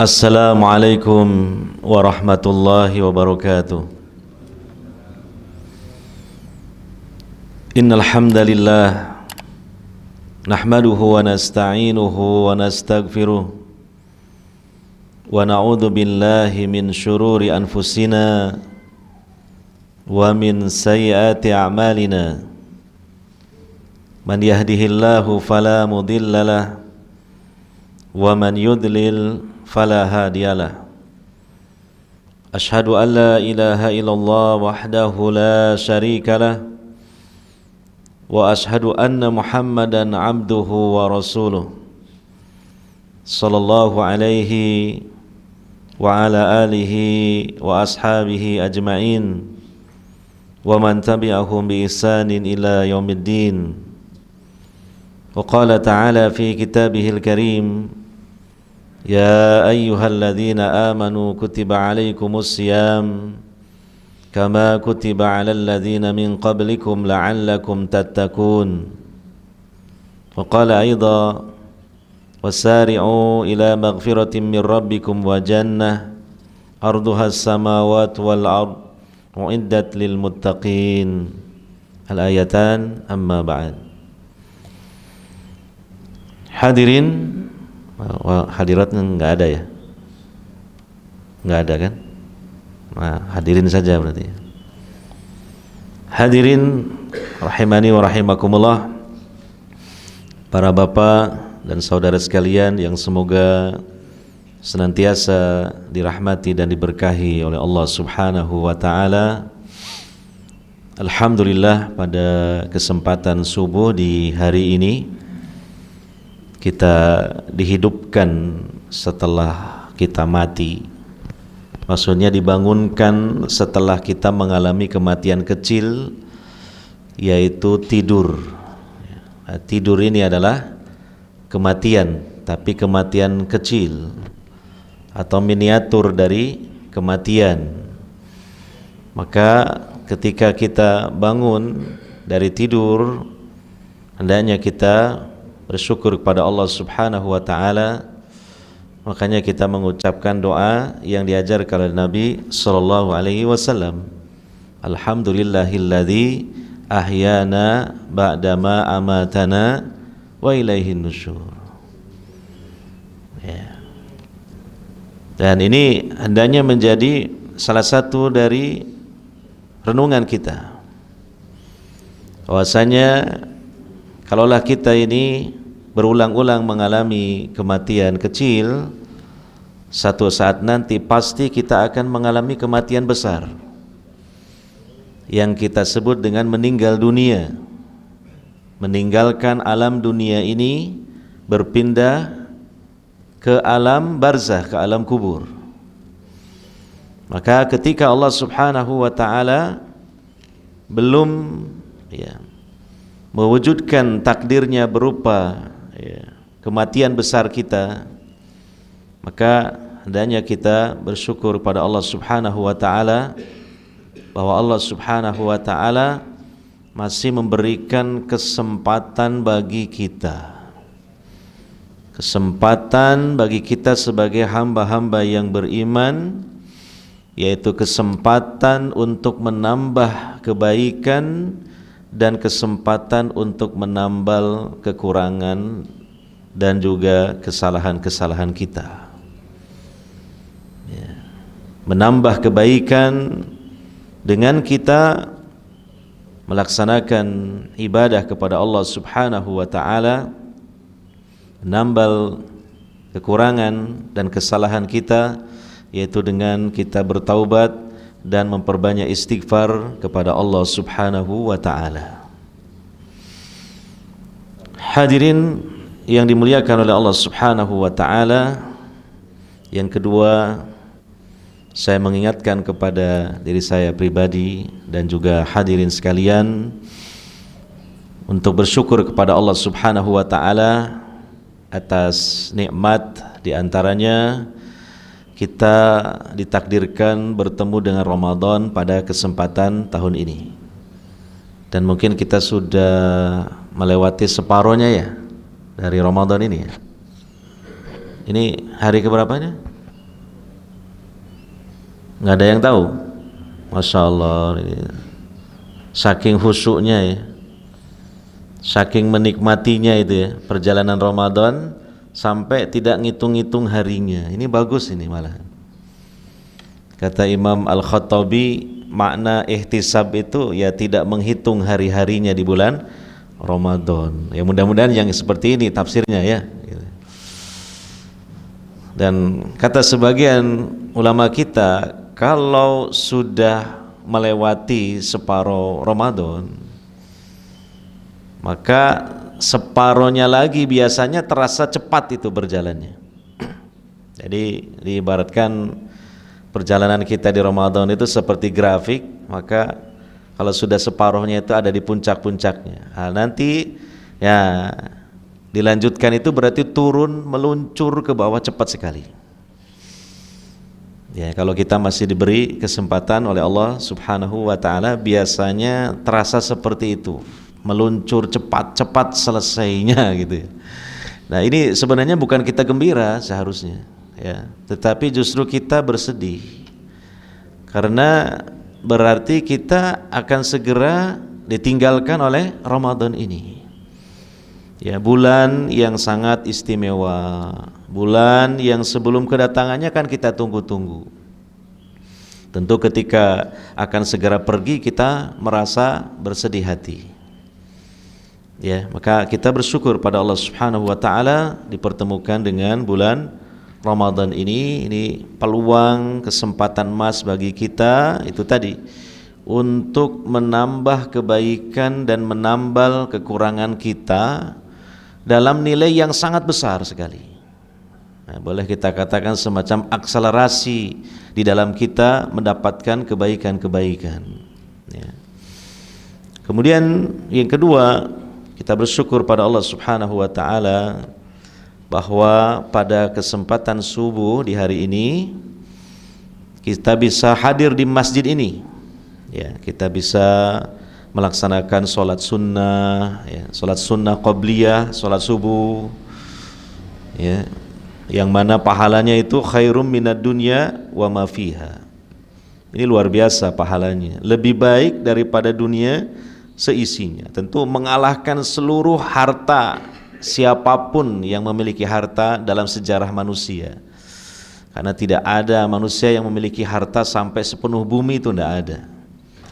Assalamualaikum warahmatullahi wabarakatuh. Innal hamdalillah nahmaduhu wa nasta'inuhu wa nastaghfiruh wa na'udzu billahi min syururi anfusina wa min sayyiati a'malina. Man yahdihillahu fala mudhillalah wa man yudlil fala hadiyalah. Ashhadu an la ilaha illallah wahdahu la syarikalah wa ashhadu anna Muhammadan abduhu wa rasuluh sallallahu alaihi wa ala alihi wa ashabihi ajma'in wa man tabi'ahum bi ihsanin ila yaumiddin. Wa qala ta'ala fi kitabihil karim, ya ayyuhalladzina amanu kutiba alaikumus siyam kama kutiba alal ladzina min qablikum la'allakum tattaqun. Wa qala aidha wasari'u ila maghfiratin min rabbikum wa jannah arduha as-samawati wal ard uiddat lil muttaqin. Al-ayatan, amma ba'd. Hadirin, hadirat enggak ada ya? Enggak ada kan? Nah, hadirin saja berarti. Hadirin rahimani wa rahimakumullah, para bapak dan saudara sekalian yang semoga senantiasa dirahmati dan diberkahi oleh Allah Subhanahu wa taala. Alhamdulillah, pada kesempatan subuh di hari ini kita dihidupkan setelah kita mati. Maksudnya dibangunkan setelah kita mengalami kematian kecil, yaitu tidur. Tidur ini adalah kematian, tapi kematian kecil atau miniatur dari kematian. Maka ketika kita bangun dari tidur, hendaknya kita bersyukur kepada Allah Subhanahu wa taala. Makanya kita mengucapkan doa yang diajarkan oleh Nabi sallallahu alaihi wasallam. Alhamdulillahilladzi ahyana ba'dama amatana wa ilaihin nusyur. Ya. Dan ini hendaknya menjadi salah satu dari renungan kita. Bahwasanya kalaulah kita ini berulang-ulang mengalami kematian kecil, satu saat nanti pasti kita akan mengalami kematian besar yang kita sebut dengan meninggal dunia, meninggalkan alam dunia ini, berpindah ke alam barzah, ke alam kubur. Maka ketika Allah Subhanahu wa taala belum mewujudkan takdirnya berupa kematian besar kita, maka hendaknya kita bersyukur pada Allah Subhanahu wa taala bahwa Allah Subhanahu wa taala masih memberikan kesempatan bagi kita. Kesempatan bagi kita sebagai hamba-hamba yang beriman, yaitu kesempatan untuk menambah kebaikan dan kesempatan untuk menambal kekurangan dan juga kesalahan-kesalahan kita. Menambah kebaikan dengan kita melaksanakan ibadah kepada Allah Subhanahu wa taala, menambal kekurangan dan kesalahan kita, yaitu dengan kita bertaubat dan memperbanyak istighfar kepada Allah Subhanahu wa taala. Hadirin yang dimuliakan oleh Allah Subhanahu wa taala, yang kedua, saya mengingatkan kepada diri saya pribadi dan juga hadirin sekalian untuk bersyukur kepada Allah Subhanahu wa taala atas nikmat, di antaranya kita ditakdirkan bertemu dengan Ramadan pada kesempatan tahun ini. Dan mungkin kita sudah melewati separohnya ya dari Ramadan ini ya. Ini hari keberapanya? Nggak ada yang tahu. Masya Allah, saking khusyuknya ya, saking menikmatinya itu ya, perjalanan Ramadan sampai tidak ngitung-ngitung harinya. Ini bagus ini malah. Kata Imam Al-Khattabi, makna ihtisab itu ya tidak menghitung hari-harinya di bulan Ramadan. Ya mudah-mudahan yang seperti ini tafsirnya ya. Dan kata sebagian ulama kita, kalau sudah melewati separuh Ramadan, maka separohnya lagi biasanya terasa cepat itu berjalannya. Jadi diibaratkan perjalanan kita di Ramadan itu seperti grafik, maka kalau sudah separohnya itu ada di puncak-puncaknya. Nah, nanti ya dilanjutkan itu berarti turun meluncur ke bawah cepat sekali. Ya, kalau kita masih diberi kesempatan oleh Allah Subhanahu wa taala, biasanya terasa seperti itu, meluncur cepat-cepat selesainya gitu ya. Nah, ini sebenarnya bukan kita gembira seharusnya ya, tetapi justru kita bersedih. Karena berarti kita akan segera ditinggalkan oleh Ramadan ini. Ya, bulan yang sangat istimewa, bulan yang sebelum kedatangannya kan kita tunggu-tunggu. Tentu ketika akan segera pergi kita merasa bersedih hati. Ya, maka kita bersyukur pada Allah Subhanahu wa taala dipertemukan dengan bulan Ramadan ini peluang, kesempatan emas bagi kita itu tadi untuk menambah kebaikan dan menambal kekurangan kita dalam nilai yang sangat besar sekali. Nah, boleh kita katakan semacam akselerasi di dalam kita mendapatkan kebaikan-kebaikan ya. Kemudian yang kedua, kita bersyukur pada Allah Subhanahu wa taala bahwa pada kesempatan subuh di hari ini kita bisa hadir di masjid ini ya, kita bisa melaksanakan sholat sunnah ya, sholat sunnah qabliyah, sholat subuh ya, yang mana pahalanya itu khairum minad dunya wa ma fiha. Ini luar biasa pahalanya, lebih baik daripada dunia seisinya. Tentu mengalahkan seluruh harta siapapun yang memiliki harta dalam sejarah manusia, karena tidak ada manusia yang memiliki harta sampai sepenuh bumi, itu tidak ada.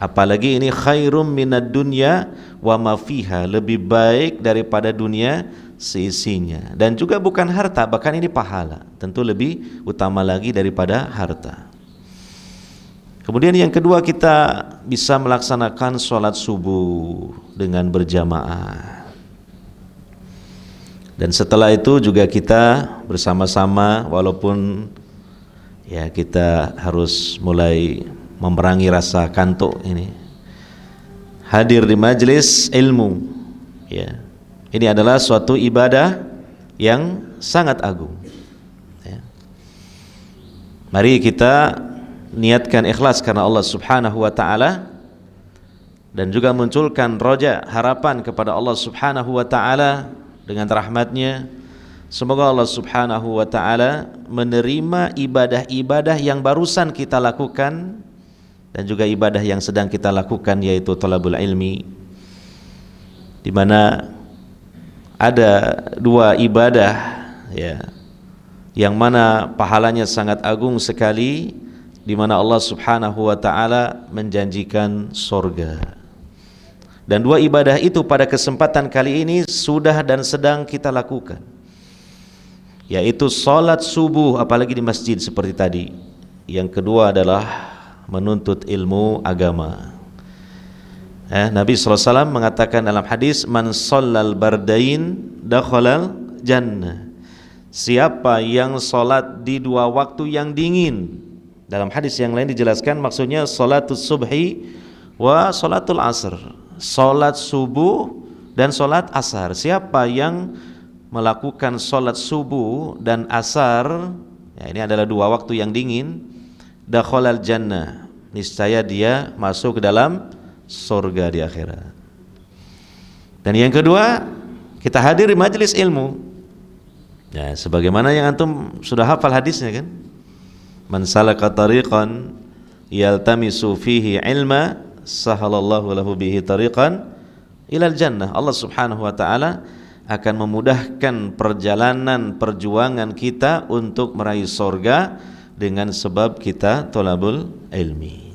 Apalagi ini khairum minad dunya wa ma fiha, lebih baik daripada dunia seisinya. Dan juga bukan harta, bahkan ini pahala, tentu lebih utama lagi daripada harta. Kemudian yang kedua, kita bisa melaksanakan sholat subuh dengan berjamaah. Dan setelah itu juga kita bersama-sama, walaupun ya kita harus mulai memerangi rasa kantuk ini, hadir di majelis ilmu ya. Ini adalah suatu ibadah yang sangat agung ya. Mari kita niatkan ikhlas karena Allah Subhanahu wa taala, dan juga munculkan roja, harapan kepada Allah Subhanahu wa taala dengan rahmatnya. Semoga Allah Subhanahu wa taala menerima ibadah-ibadah yang barusan kita lakukan dan juga ibadah yang sedang kita lakukan, yaitu thalabul ilmi, di mana ada dua ibadah ya, yang mana pahalanya sangat agung sekali, di mana Allah Subhanahu wa taala menjanjikan surga. Dan dua ibadah itu pada kesempatan kali ini sudah dan sedang kita lakukan, yaitu salat subuh, apalagi di masjid seperti tadi. Yang kedua adalah menuntut ilmu agama. Nabi SAW mengatakan dalam hadis, man shallal bardain dakhalal jannah. Siapa yang salat di dua waktu yang dingin. Dalam hadis yang lain dijelaskan maksudnya salatus subhi wa salatul asr, salat subuh dan salat asar. Siapa yang melakukan salat subuh dan asar ya, ini adalah dua waktu yang dingin, dakhalal jannah, niscaya dia masuk ke dalam surga di akhirat. Dan yang kedua, kita hadir di majelis ilmu ya, sebagaimana yang antum sudah hafal hadisnya kan, man salaka tariqan yaltamisu fihi ilma sahalallahu lahu bihi tariqan ilal jannah. Allah Subhanahu wa taala akan memudahkan perjuangan kita untuk meraih surga dengan sebab kita thalabul ilmi.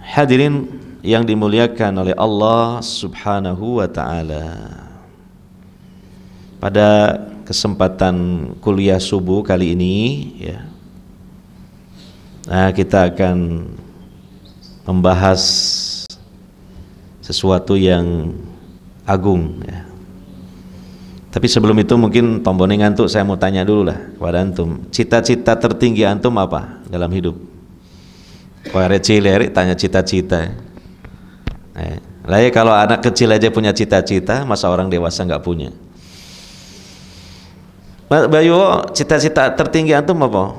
Hadirin yang dimuliakan oleh Allah Subhanahu wa taala. Pada kesempatan kuliah subuh kali ini ya, kita akan membahas sesuatu yang agung ya. Tapi sebelum itu mungkin tombone ngantuk, saya mau tanya dulu lah kepada antum. Cita-cita tertinggi antum apa dalam hidup? Kalau cilik tanya cita-cita. Lah ya, kalau anak kecil aja punya cita-cita, masa orang dewasa nggak punya? Bayu, cita-cita tertinggi antum apa?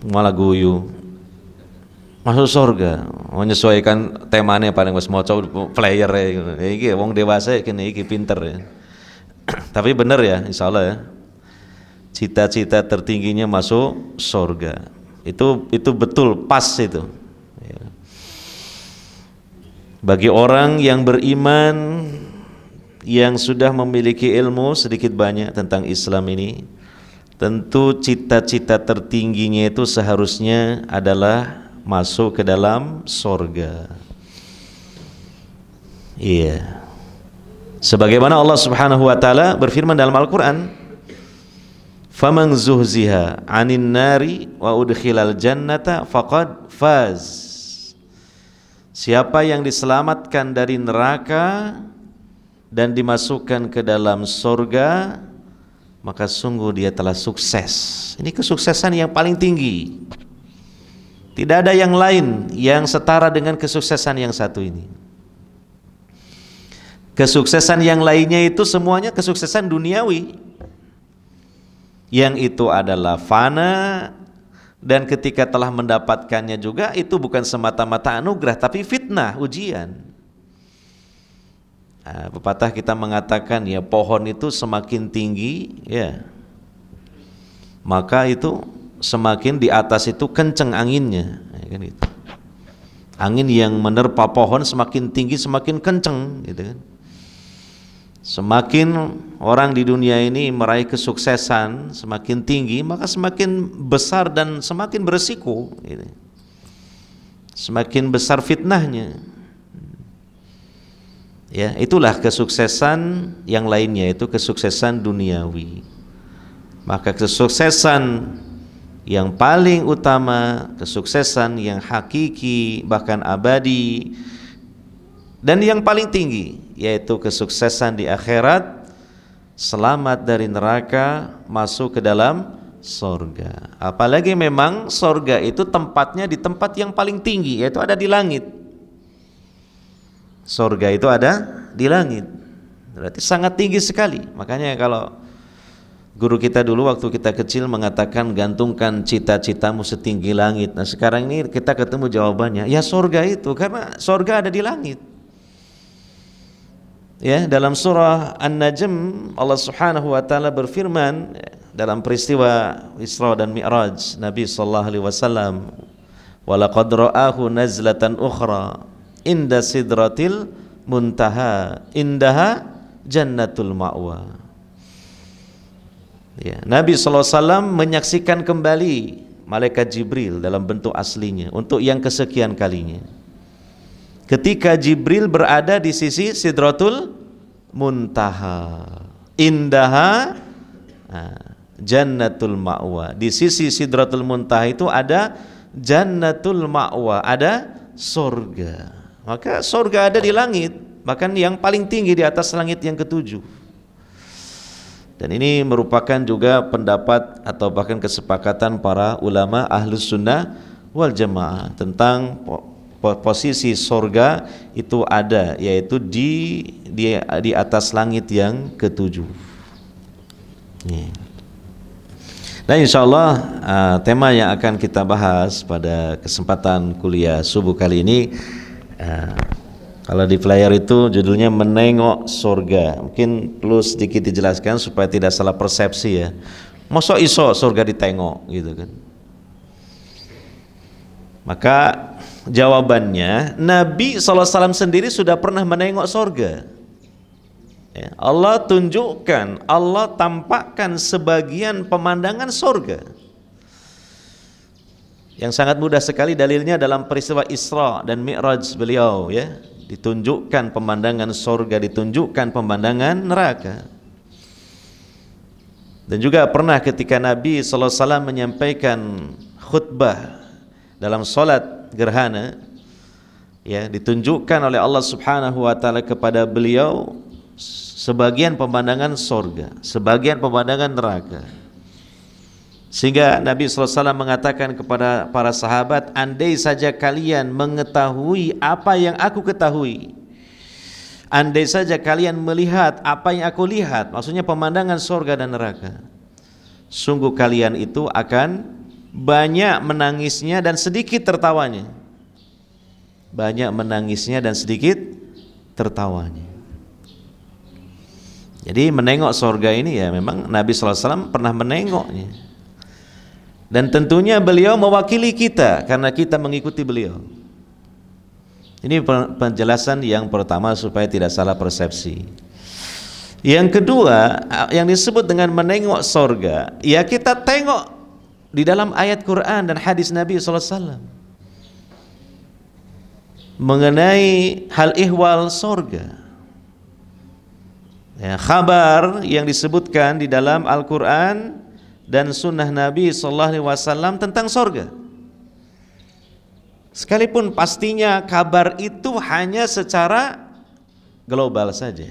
Malah guyu. Masuk surga, menyesuaikan temanya paling wis maca player ya. Iki wong dewasa kene iki pinter ya. Tapi benar ya, insyaallah ya. Cita-cita tertingginya masuk surga. Itu betul, pas itu. Ya. Bagi orang yang beriman, yang sudah memiliki ilmu sedikit banyak tentang Islam ini, tentu cita-cita tertingginya itu seharusnya adalah masuk ke dalam surga. Iya. Sebagaimana Allah Subhanahu wa taala berfirman dalam Al-Qur'an, "Faman zuhziha 'anil nari wa udkhilal jannata faqad faz." Siapa yang diselamatkan dari neraka dan dimasukkan ke dalam surga, maka sungguh dia telah sukses. Ini kesuksesan yang paling tinggi. Tidak ada yang lain yang setara dengan kesuksesan yang satu ini. Kesuksesan yang lainnya itu semuanya kesuksesan duniawi, yang itu adalah fana, dan ketika telah mendapatkannya juga itu bukan semata-mata anugerah tapi fitnah, ujian. Pepatah kita mengatakan ya, pohon itu semakin tinggi ya, maka itu semakin di atas itu kenceng anginnya ya, kan gitu. Angin yang menerpa pohon semakin tinggi semakin kenceng gitu kan. Semakin orang di dunia ini meraih kesuksesan semakin tinggi, maka semakin besar dan semakin beresiko gitu. Semakin besar fitnahnya. Ya, itulah kesuksesan yang lainnya, itu kesuksesan duniawi. Maka kesuksesan yang paling utama, kesuksesan yang hakiki bahkan abadi dan yang paling tinggi, yaitu kesuksesan di akhirat, selamat dari neraka, masuk ke dalam surga. Apalagi memang surga itu tempatnya di tempat yang paling tinggi, yaitu ada di langit. Surga itu ada di langit, berarti sangat tinggi sekali. Makanya kalau guru kita dulu waktu kita kecil mengatakan gantungkan cita-citamu setinggi langit. Nah sekarang ini kita ketemu jawabannya, ya surga itu, karena surga ada di langit. Ya, dalam surah An-Najm Allah Subhanahu wa taala berfirman dalam peristiwa Isra dan Mi'raj Nabi sallallahu alaihi wasallam, "Wa laqad ra'ahu nazlatan ukhra inda sidratil muntaha indaha jannatul ma'wa." Ya, Nabi sallallahu alaihi wasallam menyaksikan kembali malaikat Jibril dalam bentuk aslinya untuk yang kesekian kalinya. Ketika Jibril berada di sisi Sidratul Muntaha, indaha Jannatul Ma'wa. Di sisi Sidratul Muntaha itu ada Jannatul Ma'wa, ada surga. Maka surga ada di langit, bahkan yang paling tinggi di atas langit yang ketujuh. Dan ini merupakan juga pendapat atau bahkan kesepakatan para ulama Ahlus Sunnah wal Jamaah tentang posisi surga itu ada, yaitu di atas langit yang ketujuh. Dan insyaallah tema yang akan kita bahas pada kesempatan kuliah subuh kali ini, kalau di flyer itu judulnya menengok surga. Mungkin perlu sedikit dijelaskan supaya tidak salah persepsi ya. Masa iso surga ditengok gitu kan. Maka jawabannya, Nabi SAW sendiri sudah pernah menengok sorga. Ya, Allah tunjukkan, Allah tampakkan sebagian pemandangan sorga. Yang sangat mudah sekali dalilnya dalam peristiwa Isra dan Mi'raj beliau, ya, ditunjukkan pemandangan sorga, ditunjukkan pemandangan neraka. Dan juga pernah ketika Nabi SAW menyampaikan khutbah dalam salat gerhana, ya, ditunjukkan oleh Allah Subhanahu wa taala kepada beliau sebagian pemandangan sorga, sebagian pemandangan neraka. Sehingga Nabi SAW mengatakan kepada para sahabat, andai saja kalian mengetahui apa yang aku ketahui, andai saja kalian melihat apa yang aku lihat, maksudnya pemandangan sorga dan neraka, sungguh kalian itu akan banyak menangisnya dan sedikit tertawanya. Banyak menangisnya dan sedikit tertawanya. Jadi menengok sorga ini ya memang Nabi SAW pernah menengoknya. Dan tentunya beliau mewakili kita karena kita mengikuti beliau. Ini penjelasan yang pertama supaya tidak salah persepsi. Yang kedua, yang disebut dengan menengok sorga, ya kita tengok di dalam ayat Quran dan hadis Nabi SAW mengenai hal ihwal sorga. Ya, kabar yang disebutkan di dalam Al-Quran dan Sunnah Nabi SAW tentang sorga. Sekalipun pastinya kabar itu hanya secara global saja.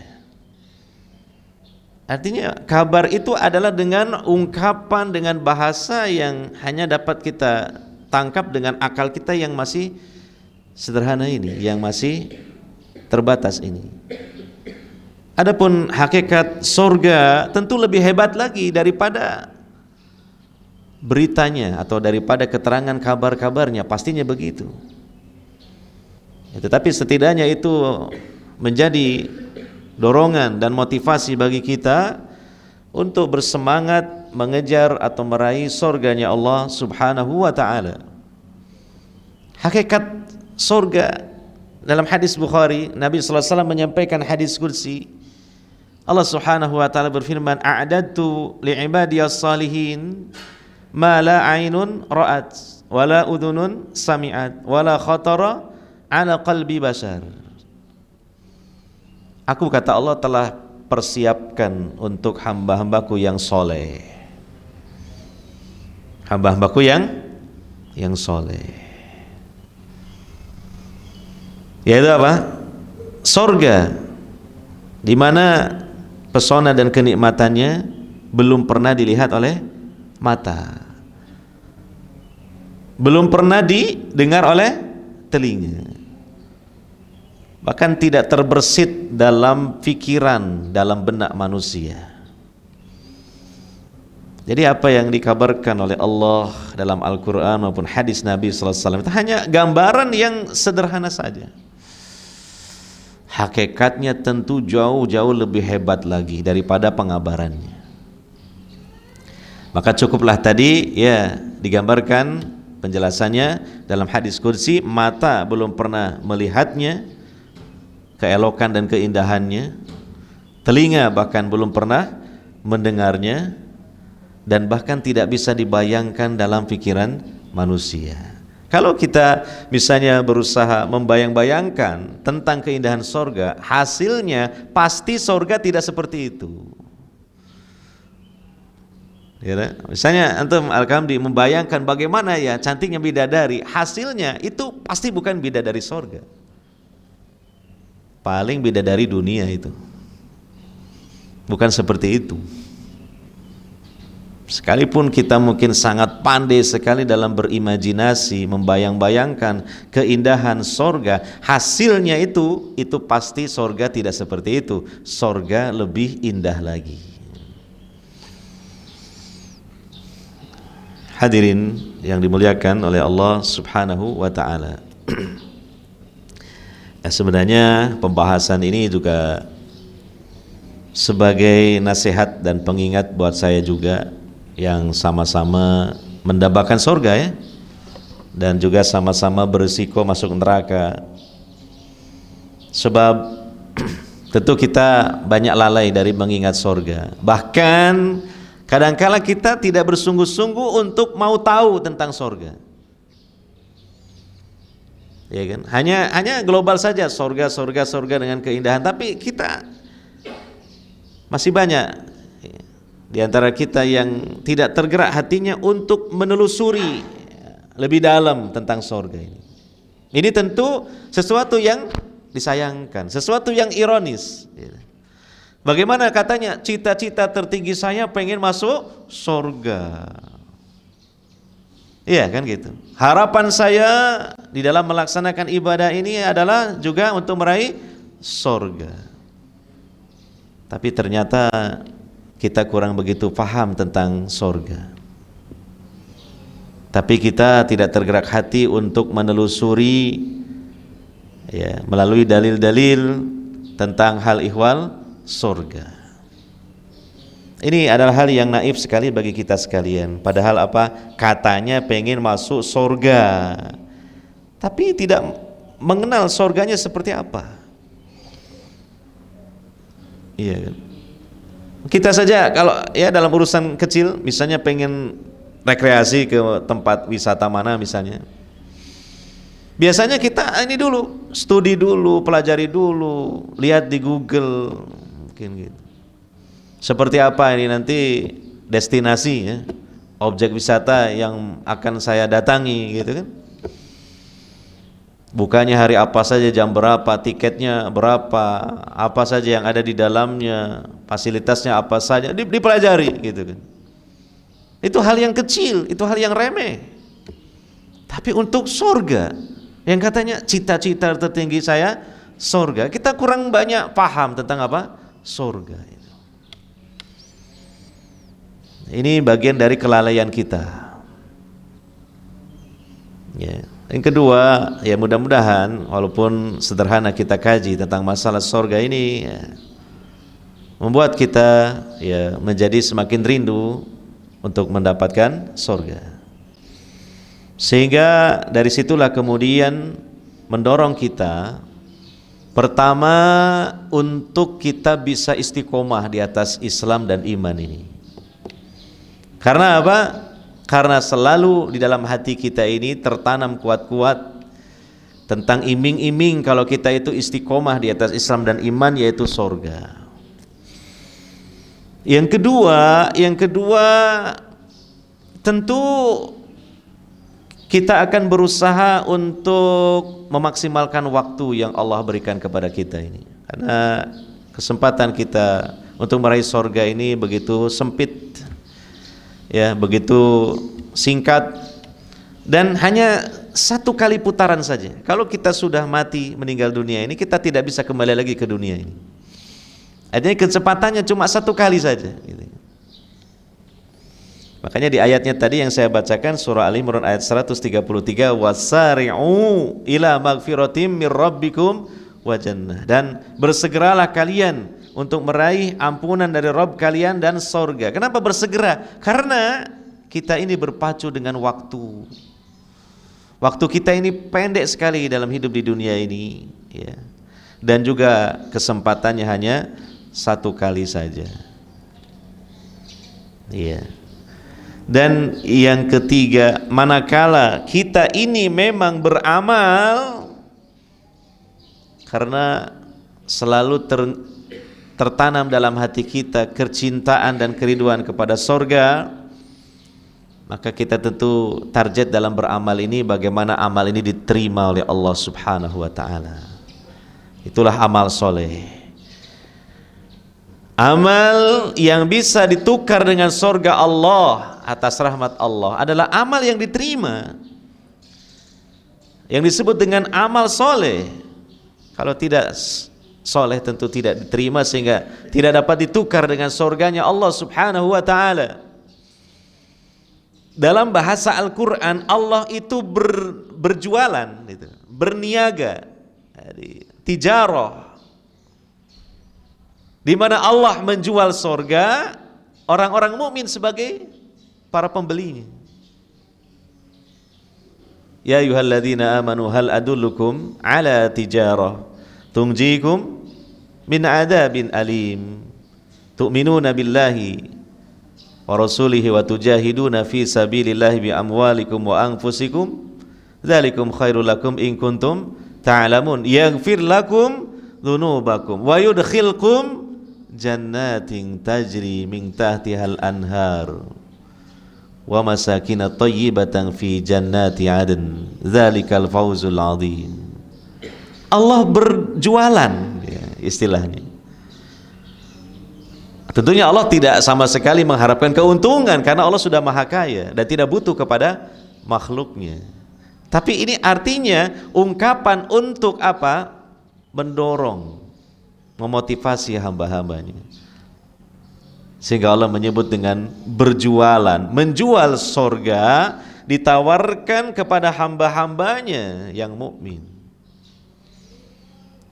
Artinya kabar itu adalah dengan ungkapan, dengan bahasa yang hanya dapat kita tangkap dengan akal kita yang masih sederhana ini, yang masih terbatas ini. Adapun hakikat surga tentu lebih hebat lagi daripada beritanya atau daripada keterangan kabar-kabarnya, pastinya begitu. Ya, tetapi setidaknya itu menjadi dorongan dan motivasi bagi kita untuk bersemangat mengejar atau meraih surganya Allah Subhanahu wa ta'ala. Hakikat surga dalam hadis Bukhari, Nabi SAW menyampaikan hadis qudsi. Allah Subhanahu wa ta'ala berfirman, a'dadtu li'ibadiyas salihin ma la ainun ra'at wala udhunun sami'at wala khatara ala qalbi bashar. Aku, kata Allah, telah persiapkan untuk hamba-hambaku yang soleh, hamba-hambaku yang soleh, yaitu apa? Surga, di mana pesona dan kenikmatannya belum pernah dilihat oleh mata, belum pernah didengar oleh telinga, bahkan tidak terbersit dalam pikiran, dalam benak manusia. Jadi apa yang dikabarkan oleh Allah dalam Al-Quran maupun hadis Nabi SAW itu hanya gambaran yang sederhana saja. Hakikatnya tentu jauh-jauh lebih hebat lagi daripada pengabarannya. Maka cukuplah tadi ya digambarkan penjelasannya dalam hadis qudsi, mata belum pernah melihatnya, keelokan dan keindahannya, telinga bahkan belum pernah mendengarnya, dan bahkan tidak bisa dibayangkan dalam pikiran manusia. Kalau kita misalnya berusaha membayang-bayangkan tentang keindahan sorga, hasilnya pasti sorga tidak seperti itu. Ya, misalnya antum Al-Kamdi membayangkan bagaimana ya cantiknya bidadari, hasilnya itu pasti bukan bidadari sorga. Paling bidadari dunia itu. Bukan seperti itu. Sekalipun kita mungkin sangat pandai sekali dalam berimajinasi, membayang-bayangkan keindahan sorga, hasilnya itu pasti sorga tidak seperti itu. Sorga lebih indah lagi. Hadirin yang dimuliakan oleh Allah Subhanahu wa ta'ala. Ya, sebenarnya pembahasan ini juga sebagai nasihat dan pengingat buat saya juga yang sama-sama mendambakan surga ya. dan juga sama-sama berisiko masuk neraka. Sebab tentu kita banyak lalai dari mengingat sorga. Bahkan kadangkala kita tidak bersungguh-sungguh untuk mau tahu tentang sorga. Ya kan? Hanya global saja, sorga dengan keindahan. Tapi kita masih banyak di antara kita yang tidak tergerak hatinya untuk menelusuri lebih dalam tentang sorga ini. Ini tentu sesuatu yang disayangkan, sesuatu yang ironis. Bagaimana katanya cita-cita tertinggi saya pengen masuk sorga. Iya kan gitu. Harapan saya di dalam melaksanakan ibadah ini adalah juga untuk meraih sorga. Tapi ternyata kita kurang begitu paham tentang sorga. Tapi kita tidak tergerak hati untuk menelusuri ya, melalui dalil-dalil tentang hal ihwal surga. Ini adalah hal yang naif sekali bagi kita sekalian. Padahal apa? Katanya pengen masuk surga, tapi tidak mengenal surganya seperti apa. Iya kan? Kita saja kalau ya dalam urusan kecil, misalnya pengen rekreasi ke tempat wisata mana misalnya, biasanya kita ini dulu, studi dulu, pelajari dulu, lihat di Google, mungkin gitu. Seperti apa ini nanti destinasi ya, objek wisata yang akan saya datangi gitu kan. Bukanya hari apa saja, jam berapa, tiketnya berapa, apa saja yang ada di dalamnya, fasilitasnya apa saja, dipelajari gitu kan. Itu hal yang kecil, itu hal yang remeh. Tapi untuk surga, yang katanya cita-cita tertinggi saya surga, kita kurang banyak paham tentang apa? Surga itu. Ini bagian dari kelalaian kita. Ya. Yang kedua, ya mudah-mudahan walaupun sederhana kita kaji tentang masalah surga ini ya, membuat kita ya menjadi semakin rindu untuk mendapatkan surga. Sehingga dari situlah kemudian mendorong kita pertama untuk kita bisa istiqomah di atas Islam dan iman ini. Karena apa? Karena selalu di dalam hati kita ini tertanam kuat-kuat tentang iming-iming kalau kita itu istiqomah di atas Islam dan iman, yaitu surga. Yang kedua tentu kita akan berusaha untuk memaksimalkan waktu yang Allah berikan kepada kita ini. Karena kesempatan kita untuk meraih surga ini begitu sempit. Ya, begitu singkat dan hanya satu kali putaran saja. Kalau kita sudah mati meninggal dunia ini, kita tidak bisa kembali lagi ke dunia ini. Artinya kecepatannya cuma satu kali saja gitu. Makanya di ayatnya tadi yang saya bacakan surah Ali Imran ayat 133, wasari'u ila magfiratim mir rabbikum wa jannah, dan bersegeralah kalian untuk meraih ampunan dari Rabb kalian dan surga. Kenapa bersegera? Karena kita ini berpacu dengan waktu. Waktu kita ini pendek sekali dalam hidup di dunia ini ya. Dan juga kesempatannya hanya satu kali saja. Iya. Dan yang ketiga, manakala kita ini memang beramal karena selalu tertanam dalam hati kita kecintaan dan kerinduan kepada surga, maka kita tentu target dalam beramal ini bagaimana amal ini diterima oleh Allah Subhanahu wa taala. Itulah amal soleh. Amal yang bisa ditukar dengan surga Allah atas rahmat Allah adalah amal yang diterima, yang disebut dengan amal soleh. Kalau tidak soleh tentu tidak diterima, sehingga tidak dapat ditukar dengan surganya Allah Subhanahu wa ta'ala. Dalam bahasa Al-Quran, Allah itu berjualan gitu, berniaga, tijarah, di mana Allah menjual surga, orang-orang mukmin sebagai para pembelinya. Ya ayyuhalladzina amanu hal adullukum ala tijarah tunjikum min adzabin alim tu'minuna billahi wa rasulihi wa tujahiduna fi sabilillahi bi amwalikum wa anfusikum dzalikum khairul lakum in kuntum ta'lamun yaghfir lakum dzunubakum wa yudkhilkum jannatin tajri min tahtihal anhar wa masakin thayyibatan fi jannati adn dzalikal fawzul adzim. Allah berjualan, ya, istilahnya. Tentunya Allah tidak sama sekali mengharapkan keuntungan karena Allah sudah maha kaya dan tidak butuh kepada makhluknya. Tapi ini artinya ungkapan untuk apa? Mendorong, memotivasi hamba-hambanya. Sehingga Allah menyebut dengan berjualan, menjual sorga ditawarkan kepada hamba-hambanya yang mukmin.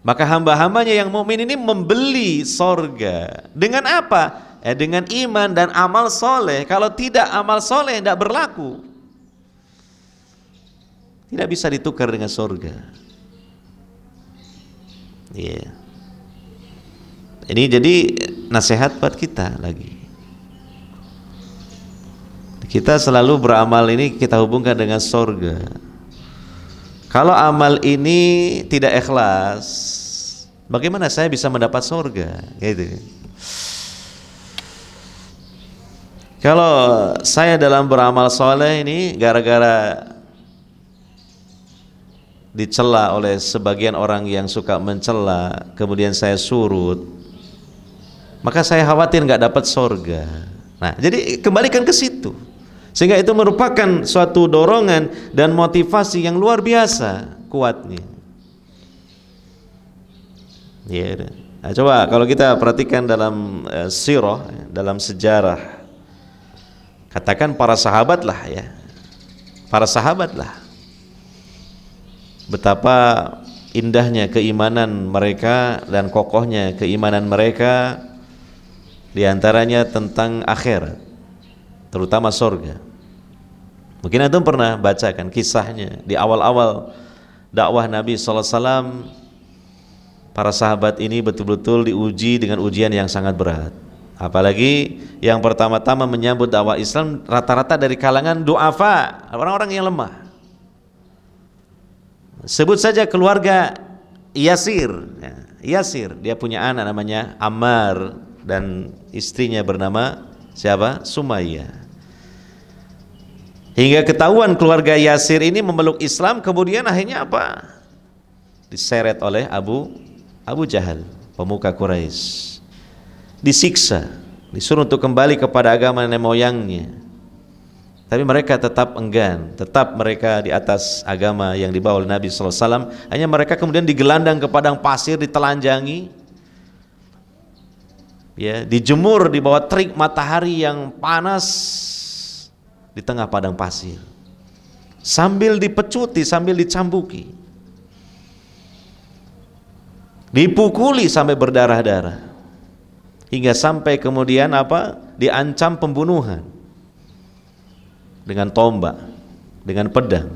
Maka hamba-hambanya yang mukmin ini membeli sorga dengan apa? Dengan iman dan amal soleh. Kalau tidak, amal soleh tidak berlaku, tidak bisa ditukar dengan sorga. Yeah. Ini jadi nasihat buat kita lagi. Kita selalu beramal ini kita hubungkan dengan sorga. Kalau amal ini tidak ikhlas, bagaimana saya bisa mendapat sorga? Gitu. Kalau saya dalam beramal soleh ini gara-gara dicela oleh sebagian orang yang suka mencela, kemudian saya surut, maka saya khawatir nggak dapat sorga. Nah, jadi kembalikan ke situ, sehingga itu merupakan suatu dorongan dan motivasi yang luar biasa kuatnya. Ya, nah, coba kalau kita perhatikan dalam sirah, dalam sejarah, katakan para sahabat lah ya, para sahabat lah, betapa indahnya keimanan mereka dan kokohnya keimanan mereka, diantaranya tentang akhirat, terutama surga. Mungkin antum pernah bacakan kisahnya di awal-awal dakwah Nabi SAW. Para sahabat ini betul-betul diuji dengan ujian yang sangat berat. Apalagi yang pertama-tama menyambut dakwah Islam rata-rata dari kalangan du'afa, orang-orang yang lemah. Sebut saja keluarga Yasir. Yasir, dia punya anak namanya Ammar dan istrinya bernama siapa? Sumayyah. Hingga ketahuan keluarga Yasir ini memeluk Islam, kemudian akhirnya apa? Diseret oleh Abu Jahal, pemuka Quraisy. Disiksa, disuruh untuk kembali kepada agama nenek moyangnya. Tapi mereka tetap enggan, tetap mereka di atas agama yang dibawa oleh Nabi SAW. Hanya mereka kemudian digelandang ke padang pasir, ditelanjangi, ya, dijemur di bawah terik matahari yang panas di tengah padang pasir, sambil dipecuti, sambil dicambuki, dipukuli sampai berdarah-darah, hingga sampai kemudian apa? Diancam pembunuhan dengan tombak, dengan pedang.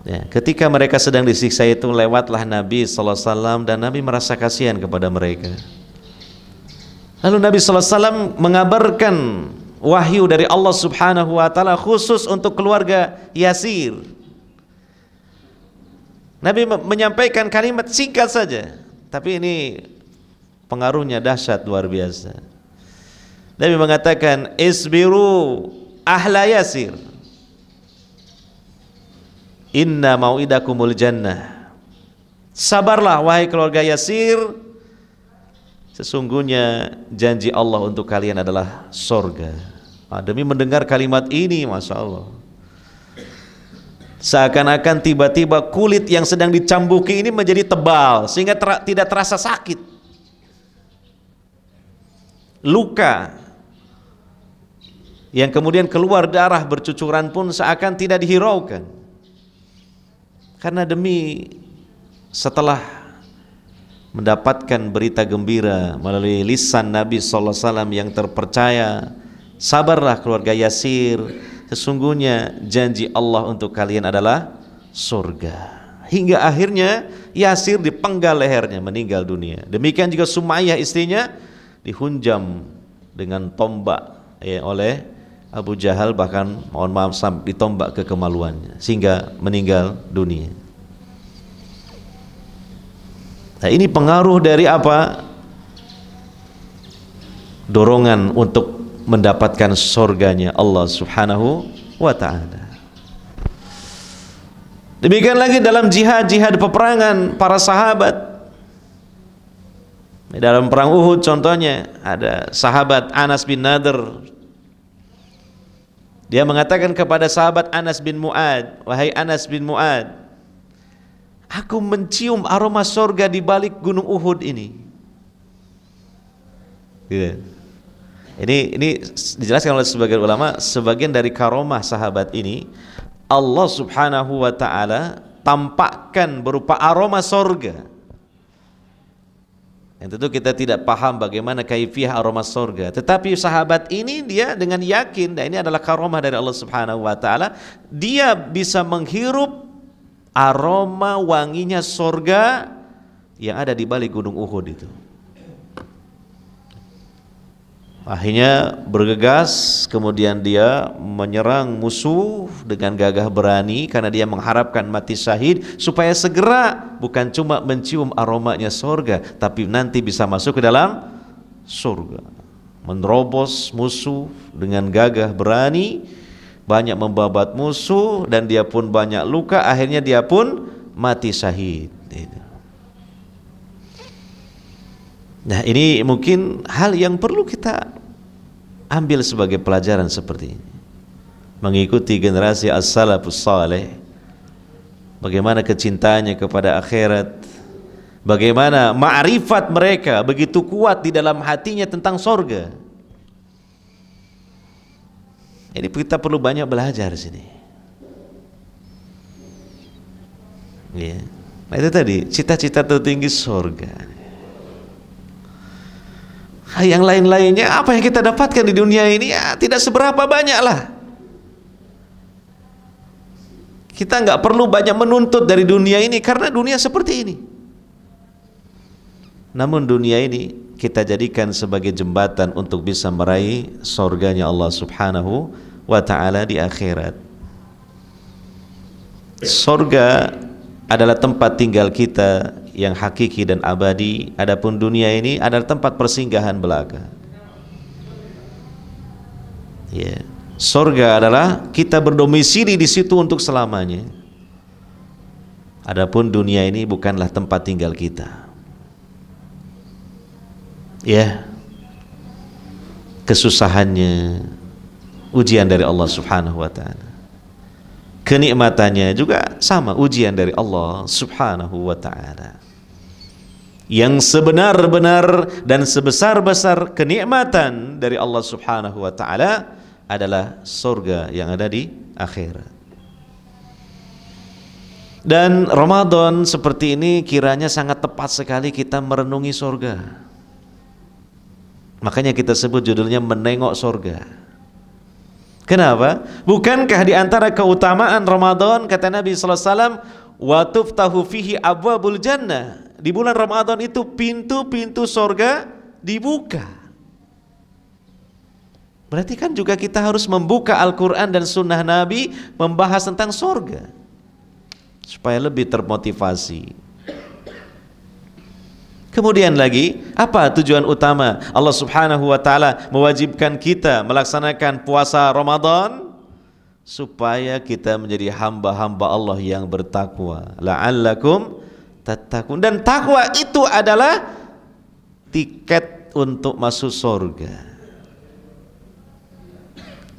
Ya, ketika mereka sedang disiksa itu, lewatlah Nabi SAW dan Nabi merasa kasihan kepada mereka. Lalu Nabi SAW mengabarkan wahyu dari Allah Subhanahu wa Ta'ala khusus untuk keluarga Yasir. Nabi menyampaikan kalimat singkat saja, tapi ini pengaruhnya dahsyat luar biasa. Nabi mengatakan, isbiru ahla Yasir, inna mau'idakumul jannah. Sabarlah wahai keluarga Yasir, sesungguhnya janji Allah untuk kalian adalah sorga. Demi mendengar kalimat ini, Masya Allah, seakan-akan tiba-tiba kulit yang sedang dicambuki ini menjadi tebal sehingga tidak terasa sakit. Luka yang kemudian keluar darah bercucuran pun seakan tidak dihiraukan, karena demi setelah mendapatkan berita gembira melalui lisan Nabi SAW yang terpercaya, sabarlah keluarga Yasir, sesungguhnya janji Allah untuk kalian adalah surga. Hingga akhirnya Yasir dipenggal lehernya, meninggal dunia. Demikian juga Sumayyah istrinya dihunjam dengan tombak oleh Abu Jahal, bahkan mohon maaf sampai ditombak ke kemaluannya sehingga meninggal dunia. Nah, ini pengaruh dari apa? Dorongan untuk mendapatkan surganya Allah Subhanahu wa ta'ala. Demikian lagi dalam jihad peperangan para sahabat. Dalam perang Uhud contohnya ada sahabat Anas bin Nadir. Dia mengatakan kepada sahabat Anas bin Mu'ad, wahai Anas bin Mu'ad, aku mencium aroma surga di balik gunung Uhud ini. Gitu. Ini dijelaskan oleh sebagian ulama, sebagian dari karomah sahabat ini Allah Subhanahu wa ta'ala tampakkan berupa aroma surga. Yang tentu kita tidak paham bagaimana kaifiah aroma surga, tetapi sahabat ini dia dengan yakin, dan ini adalah karomah dari Allah Subhanahu wa ta'ala, dia bisa menghirup aroma wanginya surga yang ada di balik gunung Uhud itu. Akhirnya bergegas, kemudian dia menyerang musuh dengan gagah berani karena dia mengharapkan mati syahid supaya segera bukan cuma mencium aromanya surga, tapi nanti bisa masuk ke dalam surga. Menerobos musuh dengan gagah berani, banyak membabat musuh, dan dia pun banyak luka, akhirnya dia pun mati syahid. Nah, ini mungkin hal yang perlu kita ambil sebagai pelajaran seperti ini. Mengikuti generasi as-salafus saleh, bagaimana kecintaannya kepada akhirat, bagaimana ma'rifat mereka begitu kuat di dalam hatinya tentang surga. Ini kita perlu banyak belajar di sini. Ya. Nah, itu tadi cita-cita tertinggi surga. Yang lain-lainnya apa yang kita dapatkan di dunia ini ya tidak seberapa banyak lah. Kita nggak perlu banyak menuntut dari dunia ini karena dunia seperti ini. Namun dunia ini kita jadikan sebagai jembatan untuk bisa meraih surganya Allah Subhanahu wa ta'ala di akhirat. Surga adalah tempat tinggal kita yang hakiki dan abadi, adapun dunia ini adalah tempat persinggahan belaka. Ya, surga adalah kita berdomisili di situ untuk selamanya. Adapun dunia ini bukanlah tempat tinggal kita. Ya, kesusahannya ujian dari Allah Subhanahu wa ta'ala. Kenikmatannya juga sama, ujian dari Allah Subhanahu wa ta'ala. Yang sebenar-benar dan sebesar-besar kenikmatan dari Allah Subhanahu wa ta'ala adalah surga yang ada di akhirat. Dan Ramadan seperti ini kiranya sangat tepat sekali kita merenungi surga. Makanya kita sebut judulnya menengok surga. Kenapa? Bukankah di antara keutamaan Ramadan, kata Nabi sallallahu alaihi wasallam, wa tuftahu fihi abwabul jannah. Di bulan Ramadan itu pintu-pintu surga dibuka. Berarti kan juga kita harus membuka Al-Quran dan Sunnah Nabi membahas tentang surga supaya lebih termotivasi. Kemudian lagi, apa tujuan utama Allah Subhanahu wa ta'ala mewajibkan kita melaksanakan puasa Ramadan? Supaya kita menjadi hamba-hamba Allah yang bertakwa. La'allakum tattaqun. Dan takwa itu adalah tiket untuk masuk surga.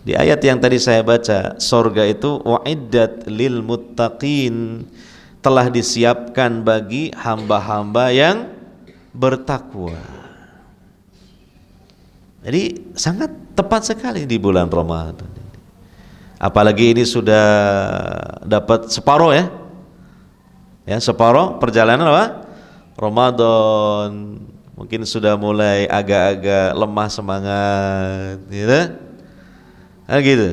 Di ayat yang tadi saya baca, surga itu wa'iddat lil muttaqin, telah disiapkan bagi hamba-hamba yang bertakwa. Jadi sangat tepat sekali di bulan Ramadan. Apalagi ini sudah dapat separuh ya. Ya, separuh perjalanan apa? Ramadan. Mungkin sudah mulai agak-agak lemah semangat, gitu. Nah, gitu.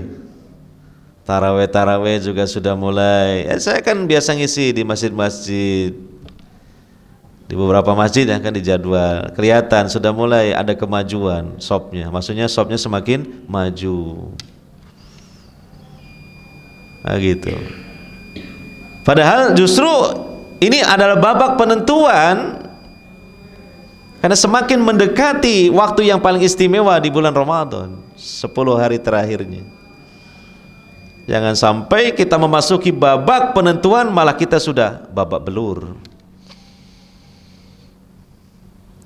Taraweh juga sudah mulai. Saya kan biasa ngisi di masjid-masjid, di beberapa masjid yang kan dijadwal. Kelihatan sudah mulai ada kemajuan shopnya. Maksudnya shopnya semakin maju. Nah gitu. Padahal justru ini adalah babak penentuan, karena semakin mendekati waktu yang paling istimewa di bulan Ramadan, 10 hari terakhirnya. Jangan sampai kita memasuki babak penentuan malah kita sudah babak belur.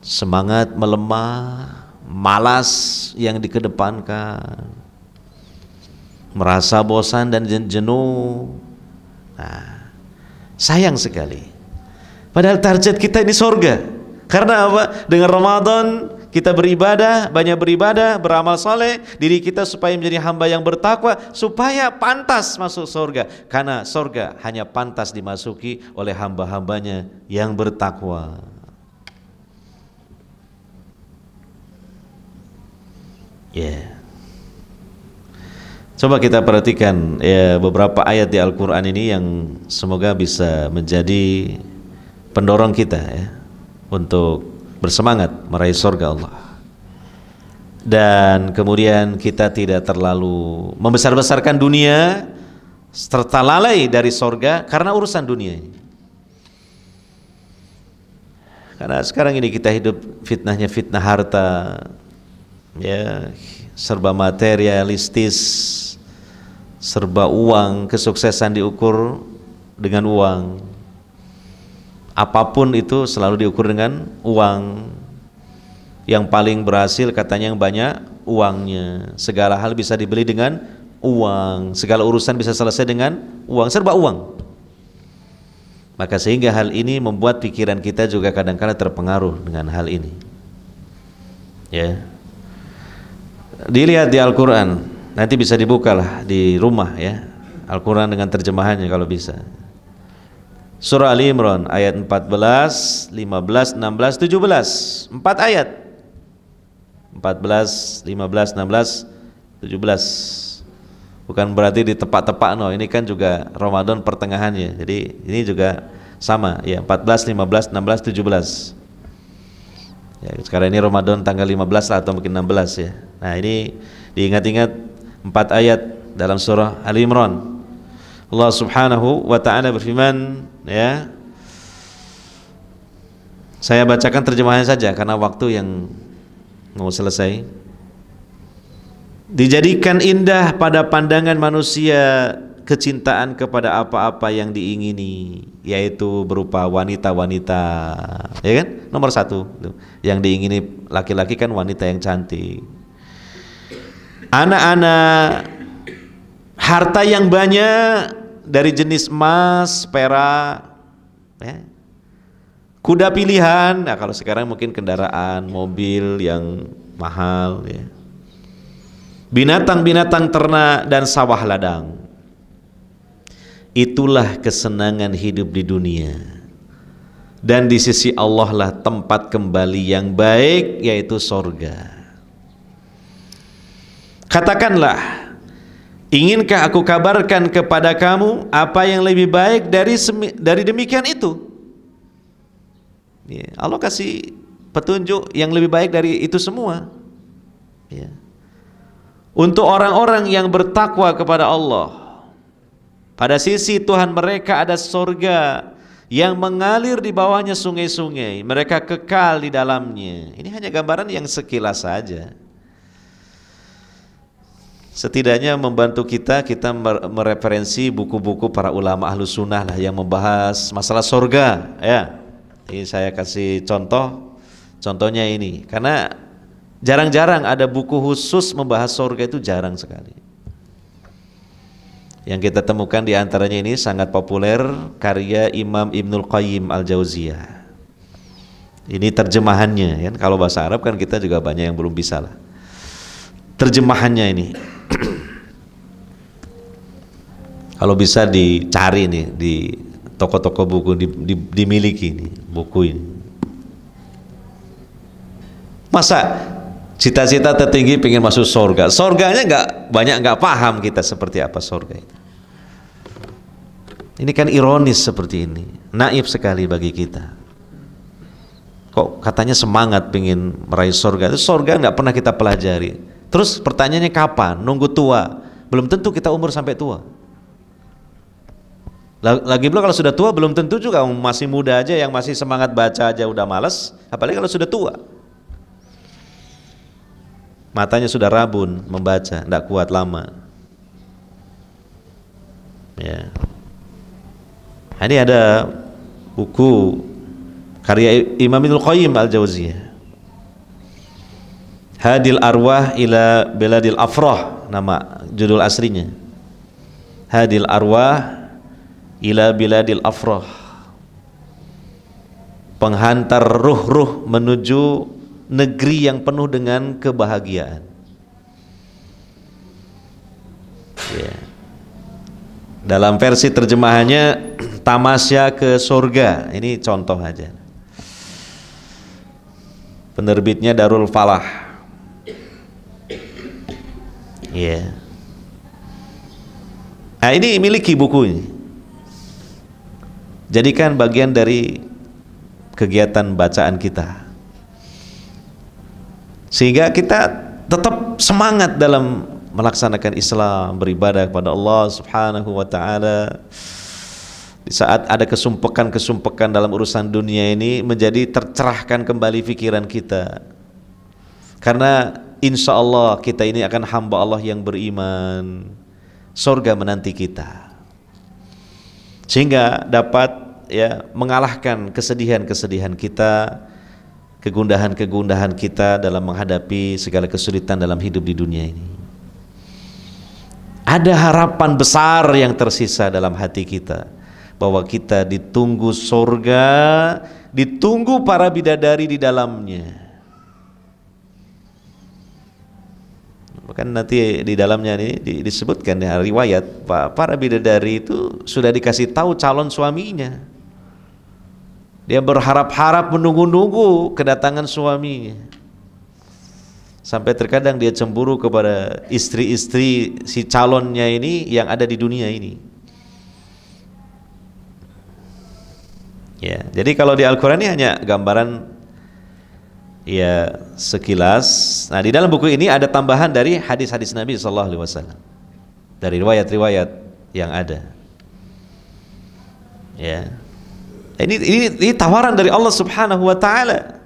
Semangat melemah, malas yang dikedepankan, merasa bosan dan jenuh. Nah, sayang sekali. Padahal target kita ini surga. Karena apa? Dengan Ramadan kita beribadah, banyak beribadah, beramal soleh, diri kita supaya menjadi hamba yang bertakwa, supaya pantas masuk surga. Karena surga hanya pantas dimasuki oleh hamba-hambanya yang bertakwa. Coba kita perhatikan beberapa ayat di Al-Quran ini yang semoga bisa menjadi pendorong kita untuk bersemangat meraih surga Allah. Dan kemudian kita tidak terlalu membesar-besarkan dunia serta lalai dari surga karena urusan dunia ini. Karena sekarang ini kita hidup fitnahnya fitnah harta, serba materialistis, serba uang, kesuksesan diukur dengan uang. Apapun itu selalu diukur dengan uang. Yang paling berhasil katanya yang banyak uangnya. Segala hal bisa dibeli dengan uang. Segala urusan bisa selesai dengan uang. Serba uang. Maka sehingga hal ini membuat pikiran kita juga kadang-kadang terpengaruh dengan hal ini. Dilihat di Al-Quran. Nanti bisa dibukalah di rumah Al-Quran dengan terjemahannya kalau bisa. Surah Ali Imran ayat 14, 15, 16, 17. 4 ayat. 14, 15, 16, 17. Bukan berarti di tepat-tepat ini kan juga Ramadan pertengahannya. Jadi ini juga sama 14, 15, 16, 17. Sekarang ini Ramadan tanggal 15 atau mungkin 16 ya. Nah, ini diingat-ingat 4 ayat dalam surah Ali Imran. Allah Subhanahu wa ta'ala berfirman, saya bacakan terjemahannya saja karena waktu yang mau selesai. Dijadikan indah pada pandangan manusia kecintaan kepada apa-apa yang diingini, yaitu berupa wanita-wanita, ya kan? Nomor 1 yang diingini laki-laki kan wanita yang cantik, anak-anak, harta yang banyak dari jenis emas, perak, kuda pilihan. Nah, kalau sekarang mungkin kendaraan, mobil yang mahal, binatang-binatang ternak dan sawah ladang. Itulah kesenangan hidup di dunia. Dan di sisi Allah lah tempat kembali yang baik, yaitu surga. Katakanlah, inginkah aku kabarkan kepada kamu apa yang lebih baik dari demikian itu? Allah kasih petunjuk yang lebih baik dari itu semua. Untuk orang-orang yang bertakwa kepada Allah, pada sisi Tuhan mereka ada surga yang mengalir di bawahnya sungai-sungai, mereka kekal di dalamnya. Ini hanya gambaran yang sekilas saja. Setidaknya membantu kita mereferensi buku-buku para ulama ahlus sunnah lah yang membahas masalah surga. Ini saya kasih contohnya ini, karena jarang-jarang ada buku khusus membahas surga, itu jarang sekali. Yang kita temukan di antaranya ini sangat populer, karya Imam Ibnul Qayyim Al-Jauziyah. Ini terjemahannya, kalau bahasa Arab kan kita juga banyak yang belum bisa lah. Terjemahannya ini kalau bisa dicari nih di toko-toko buku, dimiliki nih buku ini. Masa Cita-cita tertinggi pengen masuk surga. Surganya nggak paham kita seperti apa surga itu. Ini kan ironis seperti ini, naif sekali bagi kita. Kok katanya semangat pengen meraih surga? Itu surga nggak pernah kita pelajari. Terus pertanyaannya kapan? Nunggu tua? Belum tentu kita umur sampai tua. Lagi pula kalau sudah tua belum tentu juga, masih muda aja yang masih semangat baca aja udah malas, apalagi kalau sudah tua. Matanya sudah rabun membaca, tidak kuat lama. Ya. Ini ada buku karya Imam Ibnul Qayyim Al-Jauziyah, Hadil Arwah ila Beladil Afrah, nama judul aslinya. Hadil Arwah ila Beladil Afrah, penghantar ruh-ruh menuju negeri yang penuh dengan kebahagiaan. Ya. Dalam versi terjemahannya tamasya ke surga. Ini contoh aja. Penerbitnya Darul Falah. Ya. Nah, ini miliki buku ini. Jadikan bagian dari kegiatan bacaan kita, sehingga kita tetap semangat dalam melaksanakan Islam, beribadah kepada Allah Subhanahu wa taala. Di saat ada kesumpekan-kesumpekan dalam urusan dunia ini, menjadi tercerahkan kembali pikiran kita. Karena insya Allah kita ini akan hamba Allah yang beriman. Surga menanti kita. Sehingga dapat ya mengalahkan kesedihan-kesedihan kita, kegundahan-kegundahan kita dalam menghadapi segala kesulitan dalam hidup di dunia ini. Ada harapan besar yang tersisa dalam hati kita, bahwa kita ditunggu surga, ditunggu para bidadari di dalamnya. Bahkan nanti di dalamnya ini disebutkan ya, riwayat para bidadari itu sudah dikasih tahu calon suaminya. Dia berharap-harap, menunggu-nunggu kedatangan suaminya. Sampai terkadang dia cemburu kepada istri-istri si calonnya ini yang ada di dunia ini. Ya, jadi kalau di Al-Quran ini hanya gambaran ya sekilas. Nah, di dalam buku ini ada tambahan dari hadis-hadis Nabi SAW, dari riwayat-riwayat yang ada. Ya. Ini tawaran dari Allah Subhanahu wa taala.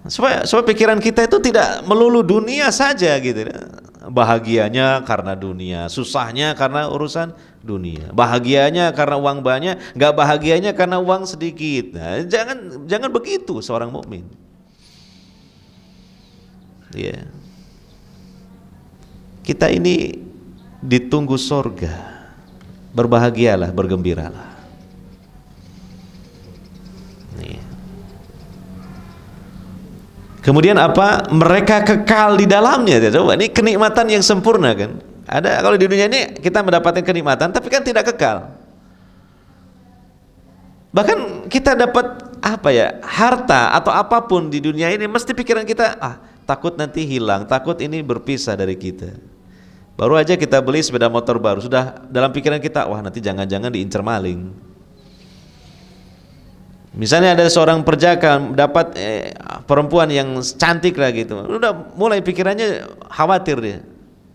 Supaya pikiran kita itu tidak melulu dunia saja gitu. Bahagianya karena dunia, susahnya karena urusan dunia. Bahagianya karena uang banyak, enggak bahagianya karena uang sedikit. Nah, jangan begitu seorang mukmin. Ya. Kita ini ditunggu surga. Berbahagialah, bergembiralah. Kemudian apa? Mereka kekal di dalamnya. Coba, ini kenikmatan yang sempurna kan? Ada kalau di dunia ini kita mendapatkan kenikmatan, tapi kan tidak kekal. Bahkan kita dapat apa ya? Harta atau apapun di dunia ini, mesti pikiran kita, takut nanti hilang, takut ini berpisah dari kita. Baru aja kita beli sepeda motor baru, sudah dalam pikiran kita, wah nanti jangan-jangan diincar maling. Misalnya ada seorang perjaka dapat perempuan yang cantik lah gitu, udah mulai pikirannya khawatir dia,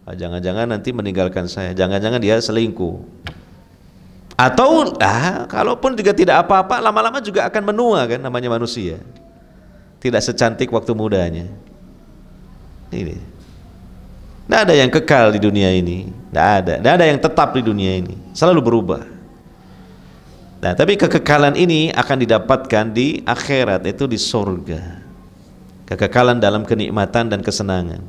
jangan-jangan nanti meninggalkan saya, jangan-jangan dia selingkuh. Atau kalaupun juga tidak apa-apa, lama-lama juga akan menua kan, namanya manusia, tidak secantik waktu mudanya. Ini, tidak ada yang kekal di dunia ini, tidak ada yang tetap di dunia ini, selalu berubah. Nah, tapi kekekalan ini akan didapatkan di akhirat, itu di surga. Kekekalan dalam kenikmatan dan kesenangan.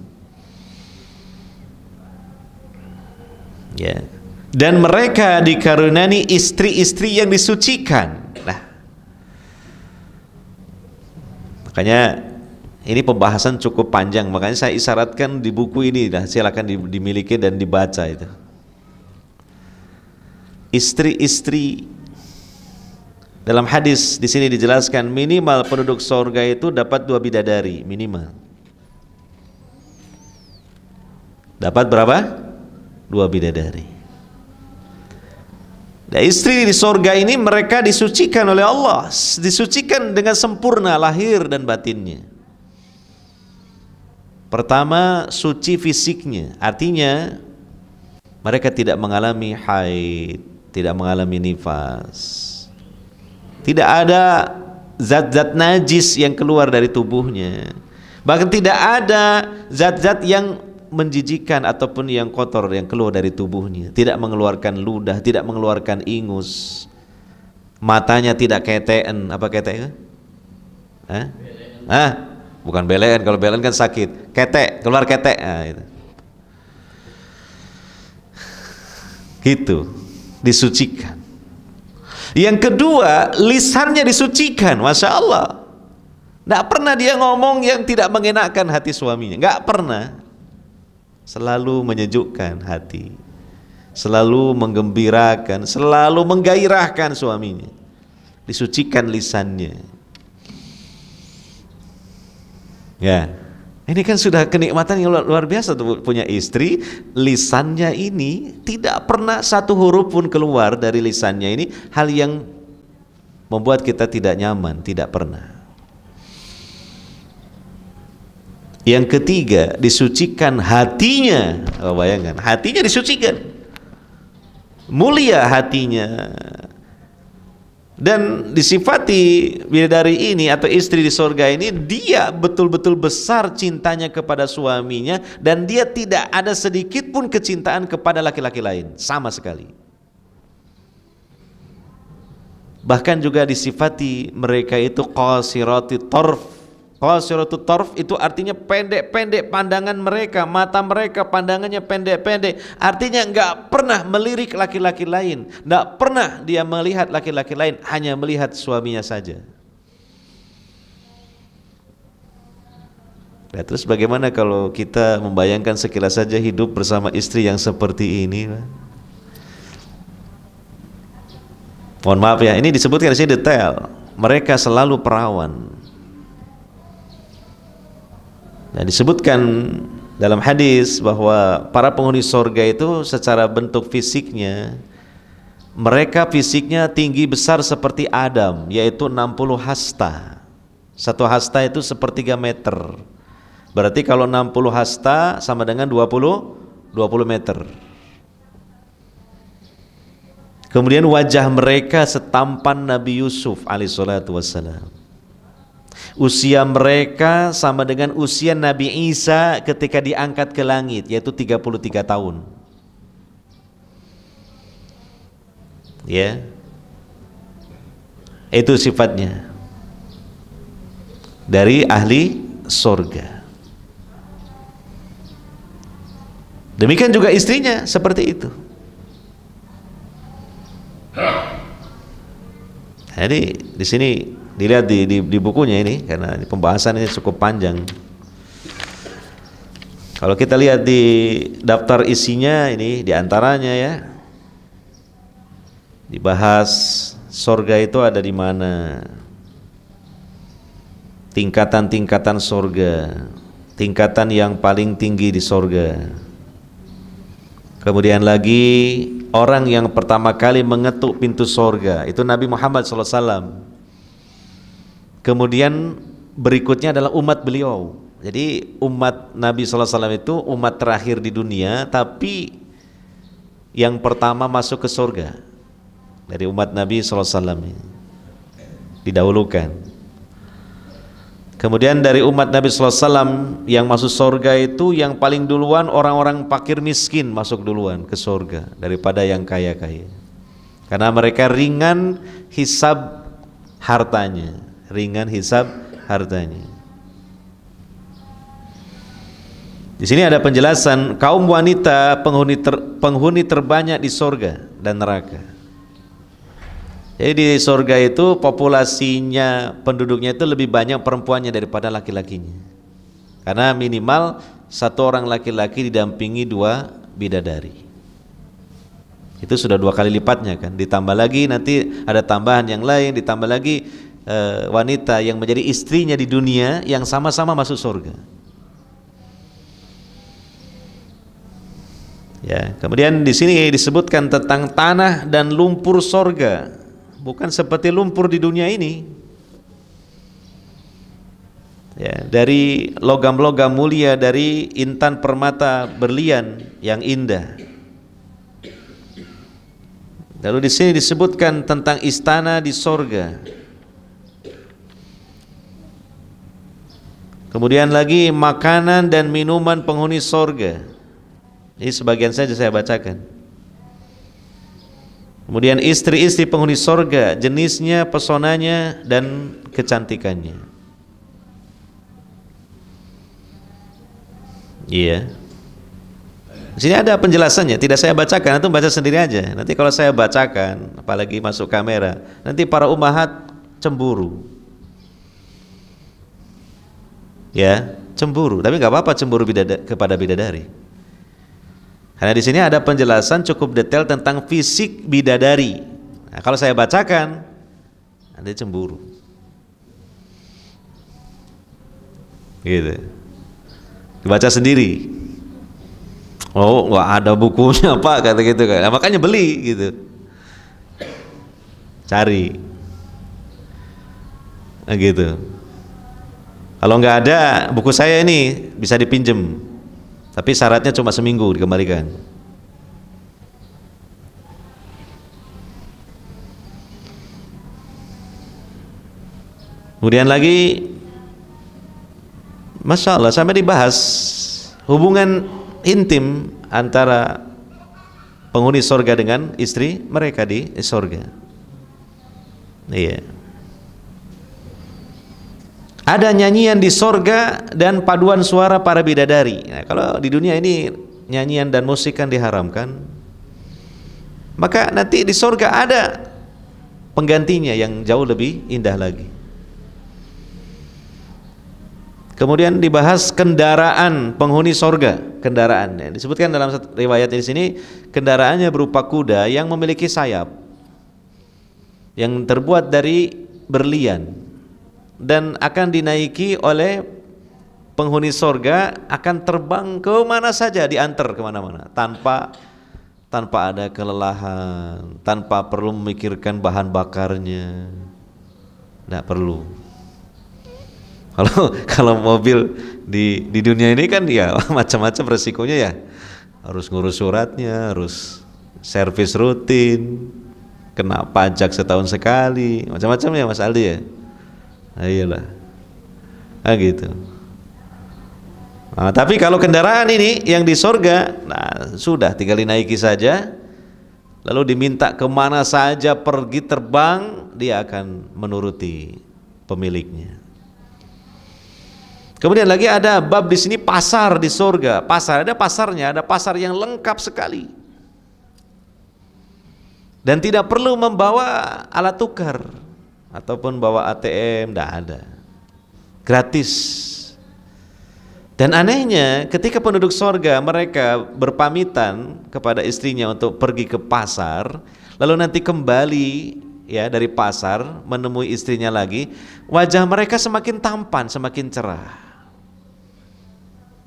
Ya. Dan mereka dikaruniai istri-istri yang disucikan. Nah, makanya ini pembahasan cukup panjang, makanya saya isyaratkan di buku ini, silakan dimiliki dan dibaca itu. Istri-istri, dalam hadis di sini dijelaskan minimal penduduk surga itu dapat 2 bidadari minimal. Dapat berapa? 2 bidadari. Dan istri di sorga ini mereka disucikan oleh Allah, disucikan dengan sempurna lahir dan batinnya. Pertama, suci fisiknya, artinya mereka tidak mengalami haid, tidak mengalami nifas, tidak ada zat-zat najis yang keluar dari tubuhnya, bahkan tidak ada zat-zat yang menjijikan ataupun yang kotor yang keluar dari tubuhnya, tidak mengeluarkan ludah, tidak mengeluarkan ingus, matanya tidak keteen. Apa ketek? Bukan belen, kalau belen kan sakit. Ketek, keluar ketek. Itu. Gitu, disucikan. Yang kedua, lisannya disucikan, masya Allah. Tidak pernah dia ngomong yang tidak mengenakan hati suaminya, nggak pernah. Selalu menyejukkan hati, selalu menggembirakan, selalu menggairahkan suaminya. Disucikan lisannya. Ya, ini kan sudah kenikmatan yang luar biasa tuh punya istri. Lisannya ini tidak pernah satu huruf pun keluar dari lisannya ini hal yang membuat kita tidak nyaman, tidak pernah. Yang ketiga, disucikan hatinya. Oh, bayangkan, hatinya disucikan, mulia hatinya. Dan disifati bidadari ini atau istri di surga ini, dia betul-betul besar cintanya kepada suaminya, dan dia tidak ada sedikit pun kecintaan kepada laki-laki lain, sama sekali. Bahkan juga disifati mereka itu qasirati tarf. Qasiratu tarf itu artinya pendek-pendek pandangan mereka, mata mereka pandangannya pendek-pendek. Artinya enggak pernah melirik laki-laki lain, enggak pernah dia melihat laki-laki lain, hanya melihat suaminya saja. Nah, terus bagaimana kalau kita membayangkan sekilas saja hidup bersama istri yang seperti ini? Mohon maaf ya, ini disebutkan di sini detail. Mereka selalu perawan. Dan disebutkan dalam hadis bahwa para penghuni sorga itu secara bentuk fisiknya, mereka fisiknya tinggi besar seperti Adam, yaitu 60 hasta. Satu hasta itu 1/3 meter. Berarti kalau 60 hasta sama dengan 20 meter. Kemudian wajah mereka setampan Nabi Yusuf alaihissalatu wassalam. Usia mereka sama dengan usia Nabi Isa ketika diangkat ke langit, yaitu 33 tahun. Ya, itu sifatnya dari ahli surga. Demikian juga istrinya seperti itu. Jadi di sini dilihat di bukunya ini, karena pembahasan ini cukup panjang. Kalau kita lihat di daftar isinya ini, diantaranya ya dibahas sorga itu ada di mana, tingkatan-tingkatan sorga, tingkatan yang paling tinggi di sorga. Kemudian lagi orang yang pertama kali mengetuk pintu sorga itu Nabi Muhammad SAW. Kemudian berikutnya adalah umat beliau. Jadi umat Nabi SAW itu umat terakhir di dunia, tapi yang pertama masuk ke surga dari umat Nabi SAW didahulukan. Kemudian dari umat Nabi SAW yang masuk surga itu yang paling duluan orang-orang fakir miskin masuk duluan ke surga daripada yang kaya-kaya, karena mereka ringan hisab hartanya. Ringan hisab hartanya. Di sini ada penjelasan kaum wanita penghuni terbanyak di surga dan neraka. Jadi di surga itu populasinya, penduduknya itu lebih banyak perempuannya daripada laki-lakinya. Karena minimal satu orang laki-laki didampingi 2 bidadari. Itu sudah 2 kali lipatnya kan. Ditambah lagi nanti ada tambahan yang lain, ditambah lagi wanita yang menjadi istrinya di dunia yang sama-sama masuk surga. Ya, kemudian di sini disebutkan tentang tanah dan lumpur sorga, bukan seperti lumpur di dunia ini. Ya, dari logam-logam mulia, dari intan permata berlian yang indah. Lalu di sini disebutkan tentang istana di sorga. Kemudian lagi makanan dan minuman penghuni sorga. Ini sebagian saja saya bacakan. Kemudian istri-istri penghuni sorga, jenisnya, pesonanya, dan kecantikannya. Iya. Di sini ada penjelasannya, tidak saya bacakan, antum baca sendiri aja. Nanti kalau saya bacakan, apalagi masuk kamera, nanti para ummahat cemburu. Ya, cemburu. Tapi nggak apa-apa cemburu kepada bidadari. Karena di sini ada penjelasan cukup detail tentang fisik bidadari. Nah, kalau saya bacakan, nanti cemburu. Gitu. Dibaca sendiri. Oh, nggak ada bukunya Pak, kata gitu kan. Nah, makanya beli gitu. Cari. Nah, gitu. Kalau nggak ada buku saya ini bisa dipinjem. Tapi syaratnya cuma seminggu dikembalikan. Kemudian lagi, Masya Allah, sampai dibahas hubungan intim antara penghuni sorga dengan istri mereka di sorga. Iya. Ada nyanyian di sorga dan paduan suara para bidadari. Nah, kalau di dunia ini nyanyian dan musik kan diharamkan, maka nanti di sorga ada penggantinya yang jauh lebih indah lagi. Kemudian dibahas kendaraan penghuni sorga. Kendaraan disebutkan dalam riwayat di sini, kendaraannya berupa kuda yang memiliki sayap, yang terbuat dari berlian, dan akan dinaiki oleh penghuni sorga, akan terbang ke mana saja, diantar kemana-mana tanpa ada kelelahan, tanpa perlu memikirkan bahan bakarnya, tidak perlu. Kalau mobil di dunia ini kan ya macam-macam resikonya ya, harus ngurus suratnya, harus servis rutin, kena pajak setahun sekali, macam-macam ya Mas Aldi ya. Nah, iyalah, nah gitu. Nah, tapi kalau kendaraan ini yang di sorga, nah sudah tinggal dinaiki saja, lalu diminta kemana saja pergi terbang, dia akan menuruti pemiliknya. Kemudian lagi ada bab di sini pasar di sorga. Pasar, ada pasarnya, ada pasar yang lengkap sekali. Dan tidak perlu membawa alat tukar ataupun bawa ATM, tidak ada. Gratis. Dan anehnya ketika penduduk sorga mereka berpamitan kepada istrinya untuk pergi ke pasar, lalu nanti kembali ya dari pasar menemui istrinya lagi, wajah mereka semakin tampan, semakin cerah.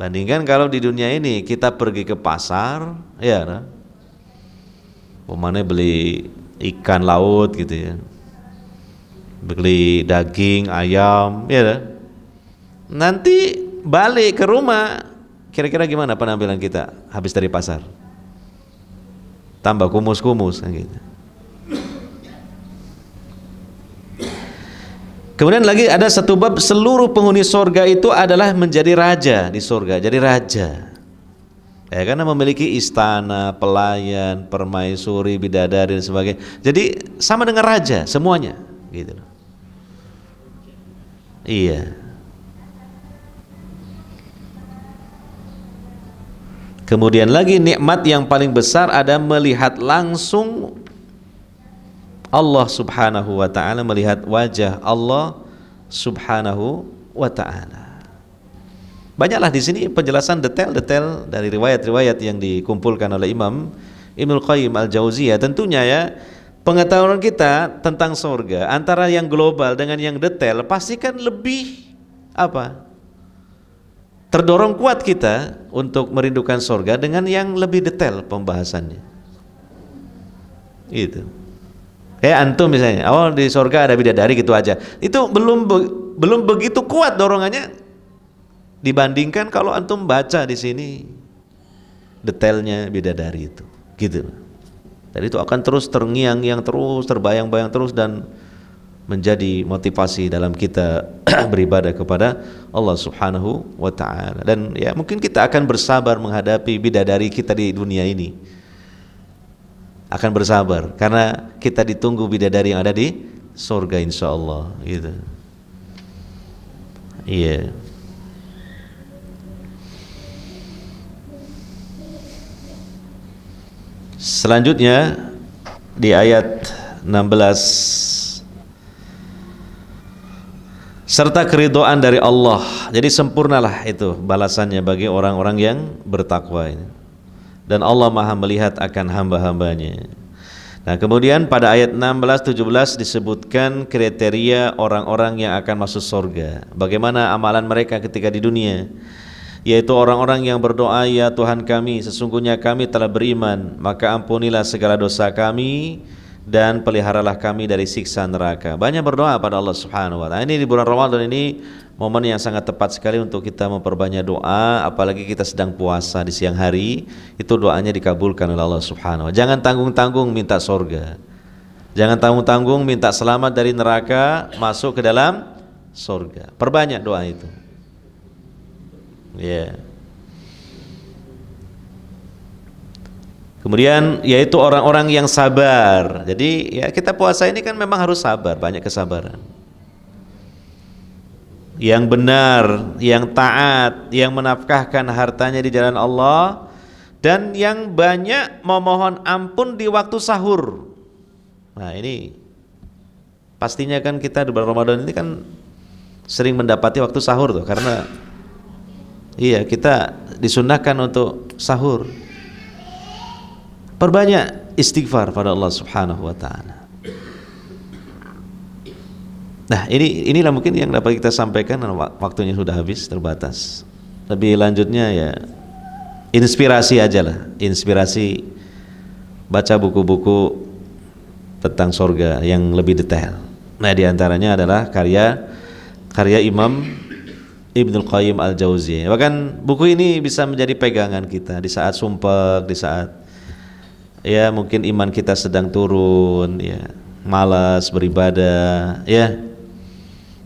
Bandingkan kalau di dunia ini kita pergi ke pasar, ya, nah, beli ikan laut gitu ya, beli daging ayam, ya, nah. Nanti balik ke rumah, kira-kira gimana penampilan kita habis dari pasar? Tambah kumus-kumus, gitu. Kemudian lagi ada satu bab, seluruh penghuni sorga itu adalah menjadi raja di sorga, jadi raja. Ya, karena memiliki istana, pelayan, permaisuri, bidadari dan sebagainya. Jadi sama dengan raja semuanya, gitu loh. Iya. Kemudian lagi nikmat yang paling besar ada melihat langsung Allah subhanahu wa ta'ala, melihat wajah Allah subhanahu wa ta'ala. Banyaklah di sini penjelasan detail-detail dari riwayat-riwayat yang dikumpulkan oleh Imam Ibnul Qayyim Al-Jauziyah. Tentunya ya, pengetahuan kita tentang surga antara yang global dengan yang detail pasti kan lebih apa? terdorong kuat kita untuk merindukan surga dengan yang lebih detail pembahasannya. Itu. Kayak antum misalnya, di surga ada bidadari gitu aja. Itu belum begitu kuat dorongannya dibandingkan kalau antum baca di sini detailnya bidadari itu. Gitu. Dan itu akan terus terngiang-ngiang terus, terbayang-bayang terus dan menjadi motivasi dalam kita beribadah kepada Allah Subhanahu wa ta'ala. Dan ya mungkin kita akan bersabar menghadapi bidadari kita di dunia ini. Akan bersabar karena kita ditunggu bidadari yang ada di surga insyaallah gitu. Iya. Selanjutnya di ayat 16, serta keridhaan dari Allah. Jadi sempurnalah itu balasannya bagi orang-orang yang bertakwa ini. Dan Allah Maha melihat akan hamba-hambanya. Nah, kemudian pada ayat 16-17 disebutkan kriteria orang-orang yang akan masuk surga. Bagaimana amalan mereka ketika di dunia? Yaitu orang-orang yang berdoa, ya Tuhan kami, sesungguhnya kami telah beriman, maka ampunilah segala dosa kami dan peliharalah kami dari siksa neraka. Banyak berdoa pada Allah Subhanahu wa ta'ala. Ini di bulan Ramadan ini momen yang sangat tepat sekali untuk kita memperbanyak doa, apalagi kita sedang puasa di siang hari, itu doanya dikabulkan oleh Allah Subhanahu wa ta'ala. Jangan tanggung-tanggung minta surga. Jangan tanggung-tanggung minta selamat dari neraka, masuk ke dalam surga. Perbanyak doa itu. Ya. Kemudian yaitu orang-orang yang sabar. Jadi ya kita puasa ini kan memang harus sabar, banyak kesabaran. Yang benar, yang taat, yang menafkahkan hartanya di jalan Allah, dan yang banyak memohon ampun di waktu sahur. Nah ini pastinya kan kita di bulan Ramadan ini kan sering mendapati waktu sahur tuh, karena iya kita disunnahkan untuk sahur. Perbanyak istighfar pada Allah Subhanahu wa ta'ala. Nah, inilah mungkin yang dapat kita sampaikan, waktunya sudah habis, terbatas. Lebih lanjutnya ya inspirasi aja lah, inspirasi baca buku-buku tentang surga yang lebih detail. Nah, diantaranya adalah karya Imam Ibnul Qayyim Al-Jauziyah. Bahkan buku ini bisa menjadi pegangan kita di saat sumpek, di saat ya mungkin iman kita sedang turun, ya malas beribadah, ya,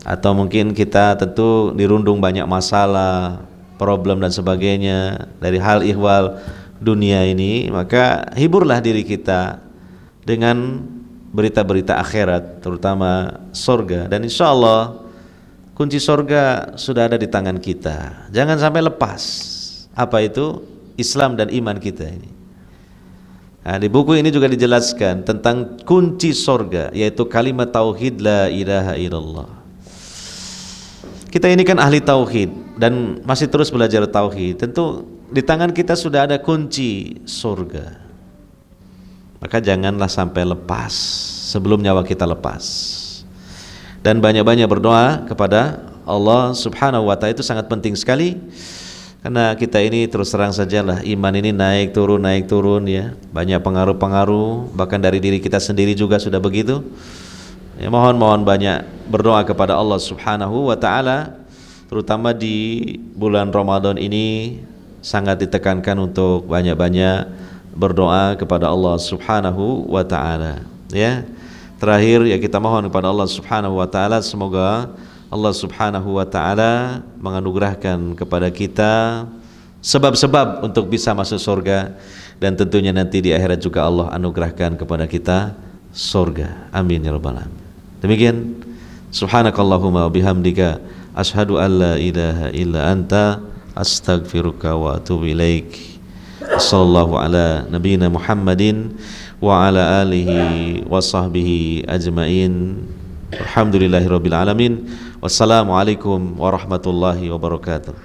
atau mungkin kita tentu dirundung banyak masalah, problem dan sebagainya dari hal ihwal dunia ini, maka hiburlah diri kita dengan berita-berita akhirat, terutama surga. Dan insya Allah kunci surga sudah ada di tangan kita. Jangan sampai lepas. Apa itu? Islam dan iman kita ini. Nah, di buku ini juga dijelaskan tentang kunci surga, yaitu kalimat tauhid la ilaha illallah. Kita ini kan ahli tauhid dan masih terus belajar tauhid. Tentu di tangan kita sudah ada kunci surga. Maka janganlah sampai lepas sebelum nyawa kita lepas. Dan banyak-banyak berdoa kepada Allah Subhanahu wa ta'ala, itu sangat penting sekali. Karena kita ini terus terang sajalah iman ini naik turun ya. Banyak pengaruh-pengaruh, bahkan dari diri kita sendiri juga sudah begitu. Ya, mohon banyak berdoa kepada Allah Subhanahu wa ta'ala, terutama di bulan Ramadan ini sangat ditekankan untuk banyak-banyak berdoa kepada Allah Subhanahu wa ta'ala. Ya. Terakhir ya kita mohon kepada Allah Subhanahu wa ta'ala, semoga Allah Subhanahu wa ta'ala menganugerahkan kepada kita sebab-sebab untuk bisa masuk surga, dan tentunya nanti di akhirat juga Allah anugerahkan kepada kita surga. Amin ya rabbal alamin. Demikian, subhanakallahumma bihamdika asyhadu an la ilaha illa anta astaghfiruka wa atubu ilaik. Sallallahu ala nabiyyina Muhammadin wa ala alihi wa sahbihi ajmain. Alhamdulillahirabbil alamin. Wassalamualaikum warahmatullahi wabarakatuh.